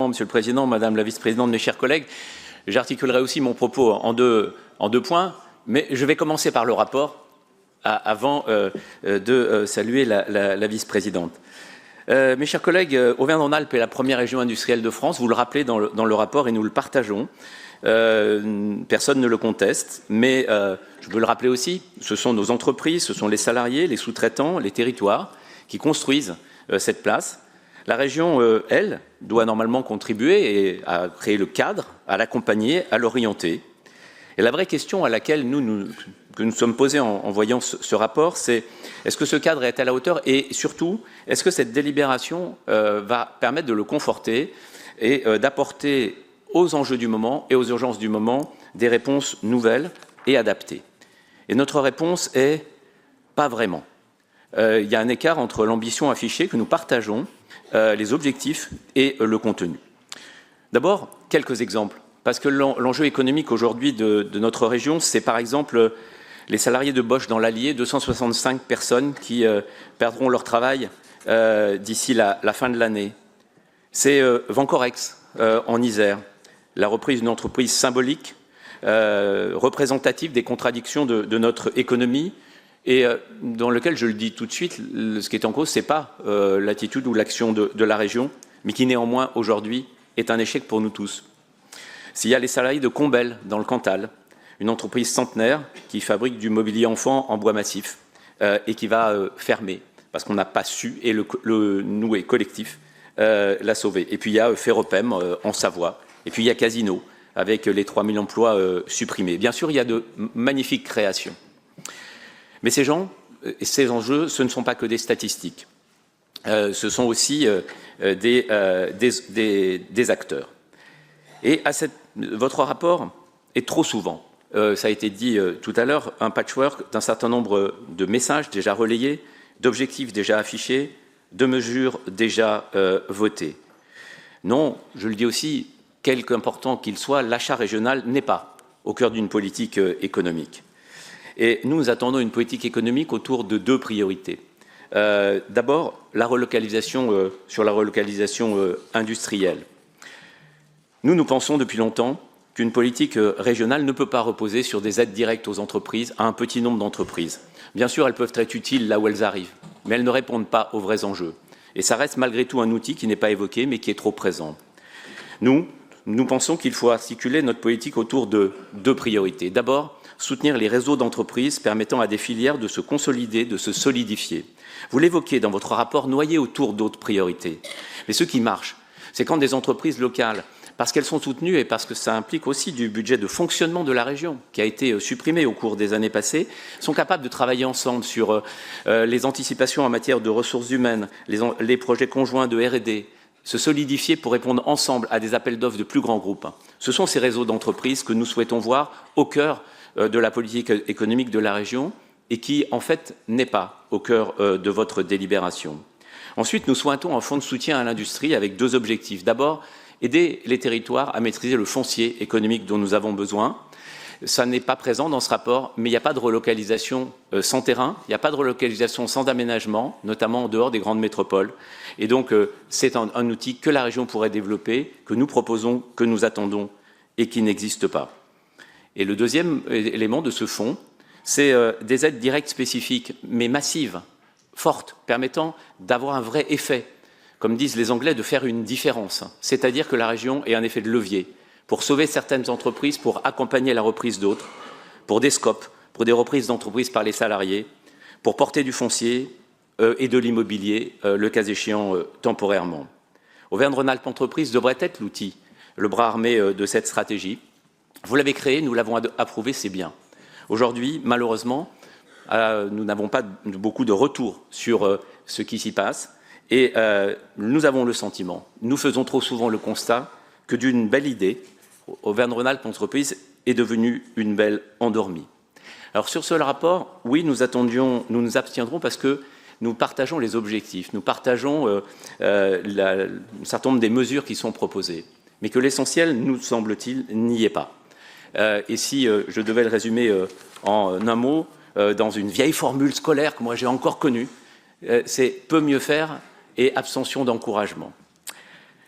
Monsieur le Président, Madame la Vice-Présidente, mes chers collègues. J'articulerai aussi mon propos en deux points, mais je vais commencer par le rapport avant de saluer la Vice-Présidente. Mes chers collègues, Auvergne-Rhône-Alpes est la première région industrielle de France, vous le rappelez dans le rapport et nous le partageons. Personne ne le conteste, mais je veux le rappeler aussi, ce sont nos entreprises, ce sont les salariés, les sous-traitants, les territoires qui construisent cette place. La région, elle, doit normalement contribuer à créer le cadre, à l'accompagner, à l'orienter. Et la vraie question à laquelle nous sommes posés en voyant ce rapport, c'est est-ce que ce cadre est à la hauteur et surtout, est-ce que cette délibération va permettre de le conforter et d'apporter aux enjeux du moment et aux urgences du moment des réponses nouvelles et adaptées. Et notre réponse est pas vraiment. Il y a un écart entre l'ambition affichée que nous partageons, les objectifs et le contenu. D'abord, quelques exemples, parce que l'enjeu économique aujourd'hui de notre région, c'est par exemple les salariés de Bosch dans l'Allier, 265 personnes qui perdront leur travail d'ici la fin de l'année. C'est Vancorex en Isère, la reprise d'une entreprise symbolique, représentative des contradictions de notre économie, et dans lequel, je le dis tout de suite, ce qui est en cause, ce n'est pas l'attitude ou l'action de la région, mais qui néanmoins, aujourd'hui, est un échec pour nous tous. S'il y a les salariés de Combel, dans le Cantal, une entreprise centenaire qui fabrique du mobilier enfant en bois massif et qui va fermer, parce qu'on n'a pas su, et nous et collectif, la sauver. Et puis il y a Ferropem en Savoie, et puis il y a Casino, avec les 3000 emplois supprimés. Bien sûr, il y a de magnifiques créations. Mais ces gens, ces enjeux, ce ne sont pas que des statistiques. Ce sont aussi des acteurs. Et votre rapport est trop souvent, ça a été dit tout à l'heure, un patchwork d'un certain nombre de messages déjà relayés, d'objectifs déjà affichés, de mesures déjà votées. Non, je le dis aussi, quelque important qu'il soit, l'achat régional n'est pas au cœur d'une politique économique. Et nous attendons une politique économique autour de deux priorités. D'abord, la relocalisation, sur la relocalisation industrielle. Nous pensons depuis longtemps qu'une politique régionale ne peut pas reposer sur des aides directes aux entreprises, à un petit nombre d'entreprises. Bien sûr, elles peuvent être utiles là où elles arrivent, mais elles ne répondent pas aux vrais enjeux. Et ça reste malgré tout un outil qui n'est pas évoqué, mais qui est trop présent. Nous pensons qu'il faut articuler notre politique autour de deux priorités. D'abord, soutenir les réseaux d'entreprises permettant à des filières de se consolider, de se solidifier. Vous l'évoquez dans votre rapport noyé autour d'autres priorités. Mais ce qui marche, c'est quand des entreprises locales, parce qu'elles sont soutenues et parce que ça implique aussi du budget de fonctionnement de la région, qui a été supprimé au cours des années passées, sont capables de travailler ensemble sur les anticipations en matière de ressources humaines, les projets conjoints de R&D, se solidifier pour répondre ensemble à des appels d'offres de plus grands groupes. Ce sont ces réseaux d'entreprises que nous souhaitons voir au cœur de la politique économique de la région et qui, en fait, n'est pas au cœur de votre délibération. Ensuite, nous souhaitons un fonds de soutien à l'industrie avec deux objectifs. D'abord, aider les territoires à maîtriser le foncier économique dont nous avons besoin. Ça n'est pas présent dans ce rapport, mais il n'y a pas de relocalisation sans terrain, il n'y a pas de relocalisation sans aménagement, notamment en dehors des grandes métropoles. Et donc, c'est un outil que la région pourrait développer, que nous proposons, que nous attendons et qui n'existe pas. Et le deuxième élément de ce fonds, c'est des aides directes spécifiques, mais massives, fortes, permettant d'avoir un vrai effet, comme disent les Anglais, de faire une différence. C'est-à-dire que la région ait un effet de levier pour sauver certaines entreprises, pour accompagner la reprise d'autres, pour des scopes, pour des reprises d'entreprises par les salariés, pour porter du foncier et de l'immobilier, le cas échéant temporairement. Auvergne-Rhône-Alpes Entreprises devrait être l'outil, le bras armé de cette stratégie. Vous l'avez créé, nous l'avons approuvé, c'est bien. Aujourd'hui, malheureusement, nous n'avons pas beaucoup de retours sur ce qui s'y passe et nous avons le sentiment, nous faisons trop souvent le constat que d'une belle idée, Auvergne-Rhône-Alpes Entreprises est devenue une belle endormie. Alors sur ce rapport, oui, nous nous abstiendrons parce que nous partageons les objectifs, nous partageons un certain nombre des mesures qui sont proposées, mais que l'essentiel, nous semble-t-il, n'y est pas. Et si je devais le résumer en un mot, dans une vieille formule scolaire que moi j'ai encore connue, c'est peu mieux faire et abstention d'encouragement.